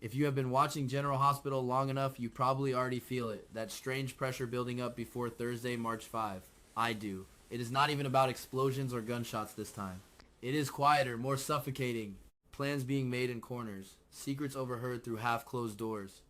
If you have been watching General Hospital long enough, you probably already feel it. That strange pressure building up before Thursday, March 5. I do. It is not even about explosions or gunshots this time. It is quieter, more suffocating. Plans being made in corners. Secrets overheard through half-closed doors.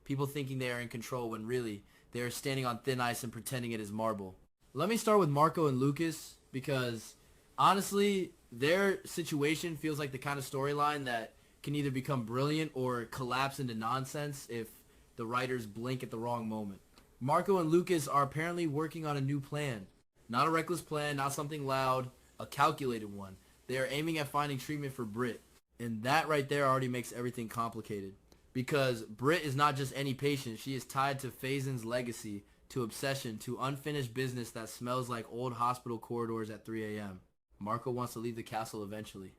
People thinking they are in control when really, they are standing on thin ice and pretending it is marble. Let me start with Marco and Lucas because, honestly, their situation feels like the kind of storyline that can either become brilliant or collapse into nonsense if the writers blink at the wrong moment. Marco and Lucas are apparently working on a new plan. Not a reckless plan, not something loud, a calculated one. They are aiming at finding treatment for Britt. And that right there already makes everything complicated. Because Britt is not just any patient. She is tied to Faison's legacy, to obsession, to unfinished business that smells like old hospital corridors at 3 a.m. Marco wants to leave the castle eventually.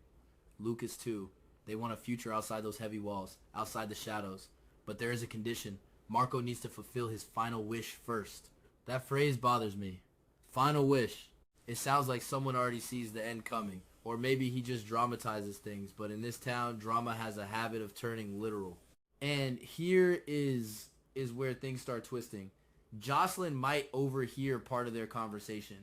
Lucas too. They want a future outside those heavy walls, outside the shadows. But there is a condition. Marco needs to fulfill his final wish first. That phrase bothers me. Final wish. It sounds like someone already sees the end coming. Or maybe he just dramatizes things. But in this town, drama has a habit of turning literal. And here is where things start twisting. Jocelyn might overhear part of their conversation.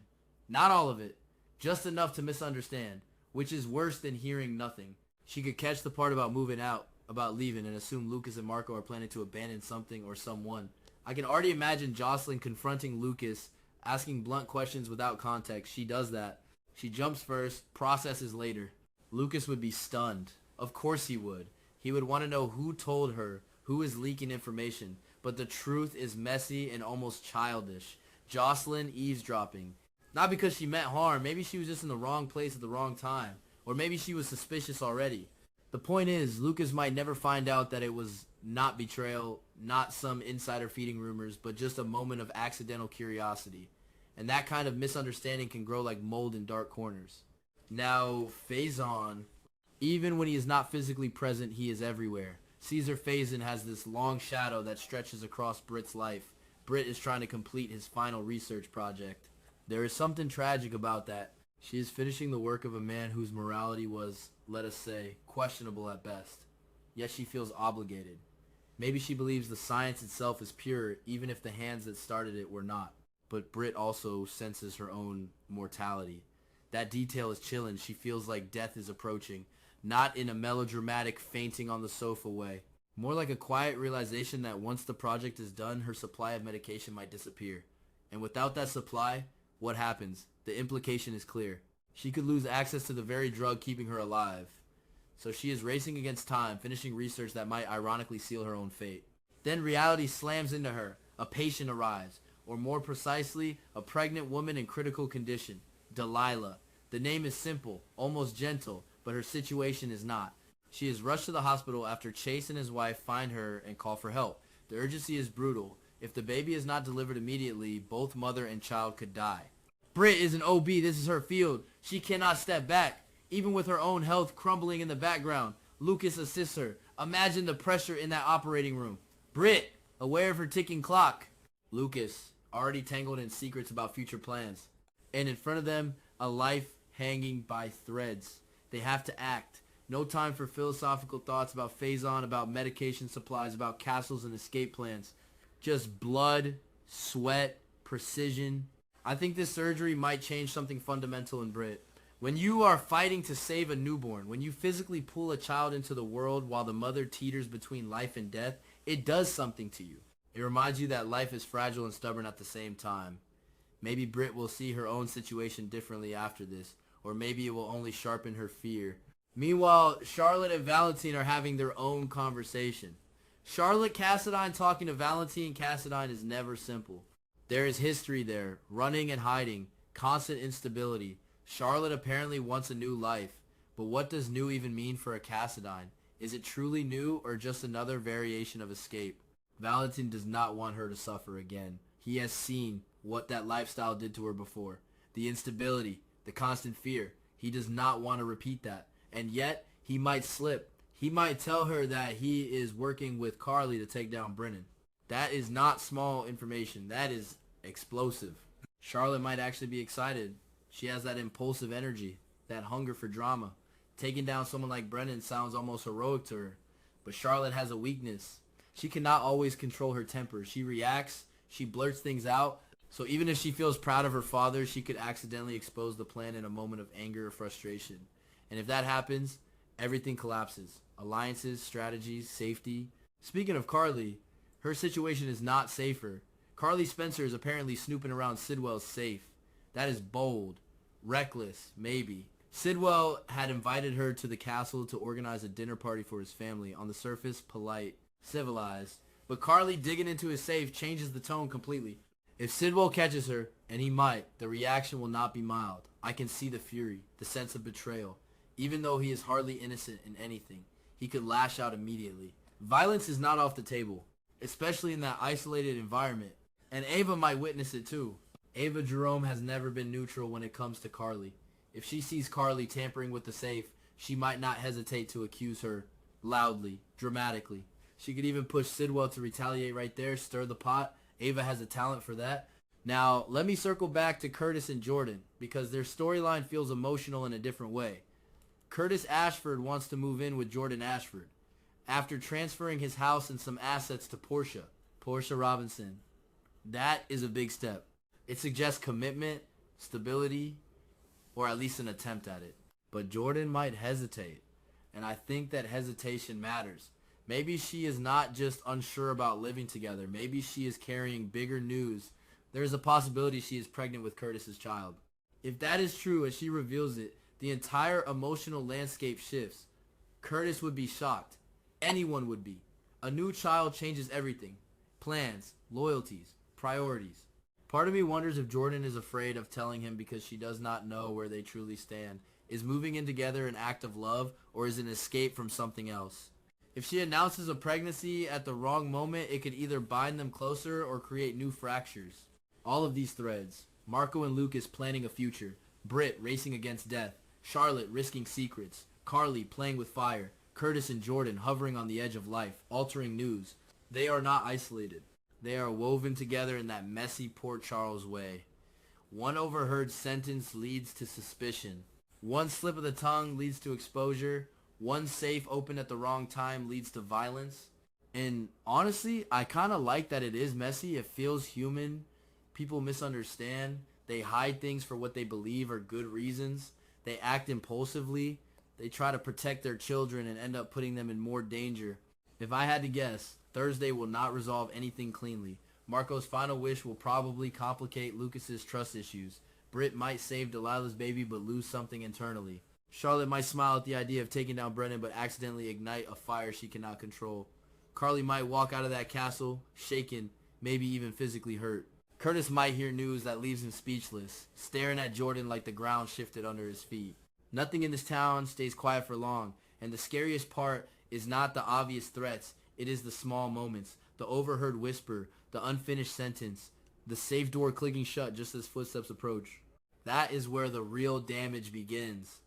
Not all of it. Just enough to misunderstand. Which is worse than hearing nothing. She could catch the part about moving out, about leaving, and assume Lucas and Marco are planning to abandon something or someone. I can already imagine Jocelyn confronting Lucas, asking blunt questions without context. She does that. She jumps first, processes later. Lucas would be stunned. Of course he would. He would want to know who told her, who is leaking information. But the truth is messy and almost childish. Jocelyn eavesdropping. Not because she meant harm. Maybe she was just in the wrong place at the wrong time. Or maybe she was suspicious already. The point is, Lucas might never find out that it was not betrayal, not some insider feeding rumors, but just a moment of accidental curiosity. And that kind of misunderstanding can grow like mold in dark corners. Now, Faison, even when he is not physically present, he is everywhere. Caesar Faison has this long shadow that stretches across Britt's life. Britt is trying to complete his final research project. There is something tragic about that. She is finishing the work of a man whose morality was, let us say, questionable at best. Yet she feels obligated. Maybe she believes the science itself is pure, even if the hands that started it were not. But Britt also senses her own mortality. That detail is chilling. She feels like death is approaching. Not in a melodramatic fainting on the sofa way. More like a quiet realization that once the project is done, her supply of medication might disappear. And without that supply, what happens? The implication is clear. She could lose access to the very drug keeping her alive. So she is racing against time, finishing research that might ironically seal her own fate. Then reality slams into her. A patient arrives. Or more precisely, a pregnant woman in critical condition. Delilah. The name is simple, almost gentle, but her situation is not. She is rushed to the hospital after Chase and his wife find her and call for help. The urgency is brutal. If the baby is not delivered immediately, both mother and child could die. Britt is an OB. This is her field. She cannot step back. Even with her own health crumbling in the background, Lucas assists her. Imagine the pressure in that operating room. Britt, aware of her ticking clock. Lucas, already tangled in secrets about future plans. And in front of them, a life hanging by threads. They have to act. No time for philosophical thoughts about Faison, about medication supplies, about castles and escape plans. Just blood, sweat, precision. I think this surgery might change something fundamental in Britt. When you are fighting to save a newborn, when you physically pull a child into the world while the mother teeters between life and death, it does something to you. It reminds you that life is fragile and stubborn at the same time. Maybe Britt will see her own situation differently after this, or maybe it will only sharpen her fear. Meanwhile, Charlotte and Valentine are having their own conversation. Charlotte Cassadine talking to Valentine Cassadine is never simple. There is history there, running and hiding, constant instability. Charlotte apparently wants a new life, but what does new even mean for a Cassadine? Is it truly new or just another variation of escape? Valentine does not want her to suffer again. He has seen what that lifestyle did to her before. The instability, the constant fear. He does not want to repeat that. And yet, he might slip. He might tell her that he is working with Carly to take down Brennan. That is not small information. That is explosive. Charlotte might actually be excited. She has that impulsive energy, that hunger for drama. Taking down someone like Brennan sounds almost heroic to her. But Charlotte has a weakness. She cannot always control her temper. She reacts, she blurts things out. So even if she feels proud of her father, she could accidentally expose the plan in a moment of anger or frustration. And if that happens, everything collapses. Alliances, strategies, safety. Speaking of Carly, her situation is not safer. Carly Spencer is apparently snooping around Sidwell's safe. That is bold. Reckless, maybe. Sidwell had invited her to the castle to organize a dinner party for his family. On the surface, polite, civilized. But Carly digging into his safe changes the tone completely. If Sidwell catches her, and he might, the reaction will not be mild. I can see the fury, the sense of betrayal. Even though he is hardly innocent in anything, he could lash out immediately. Violence is not off the table, especially in that isolated environment. And Ava might witness it too. Ava Jerome has never been neutral when it comes to Carly. If she sees Carly tampering with the safe, she might not hesitate to accuse her loudly, dramatically. She could even push Sidwell to retaliate right there, stir the pot. Ava has a talent for that. Now, let me circle back to Curtis and Jordan, because their storyline feels emotional in a different way. Curtis Ashford wants to move in with Jordan Ashford after transferring his house and some assets to Portia Robinson. That is a big step. It suggests commitment, stability, or at least an attempt at it. But Jordan might hesitate, and I think that hesitation matters. Maybe she is not just unsure about living together. Maybe she is carrying bigger news. There is a possibility she is pregnant with Curtis's child. If that is true and she reveals it, the entire emotional landscape shifts. Curtis would be shocked. Anyone would be. A new child changes everything. Plans, loyalties, priorities. Part of me wonders if Jordan is afraid of telling him because she does not know where they truly stand. Is moving in together an act of love, or is it an escape from something else? If she announces a pregnancy at the wrong moment, it could either bind them closer or create new fractures. All of these threads. Marco and Lucas planning a future. Britt racing against death. Charlotte risking secrets. Carly playing with fire. Curtis and Jordan hovering on the edge of life, altering news. They are not isolated. They are woven together in that messy Port Charles way. One overheard sentence leads to suspicion. One slip of the tongue leads to exposure. One safe opened at the wrong time leads to violence. And honestly, I kind of like that it is messy. It feels human. People misunderstand. They hide things for what they believe are good reasons. They act impulsively. They try to protect their children and end up putting them in more danger. If I had to guess, Thursday will not resolve anything cleanly. Marco's final wish will probably complicate Lucas's trust issues. Britt might save Delilah's baby but lose something internally. Charlotte might smile at the idea of taking down Brennan but accidentally ignite a fire she cannot control. Carly might walk out of that castle, shaken, maybe even physically hurt. Curtis might hear news that leaves him speechless, staring at Jordan like the ground shifted under his feet. Nothing in this town stays quiet for long, and the scariest part is not the obvious threats. It is the small moments, the overheard whisper, the unfinished sentence, the safe door clicking shut just as footsteps approach. That is where the real damage begins.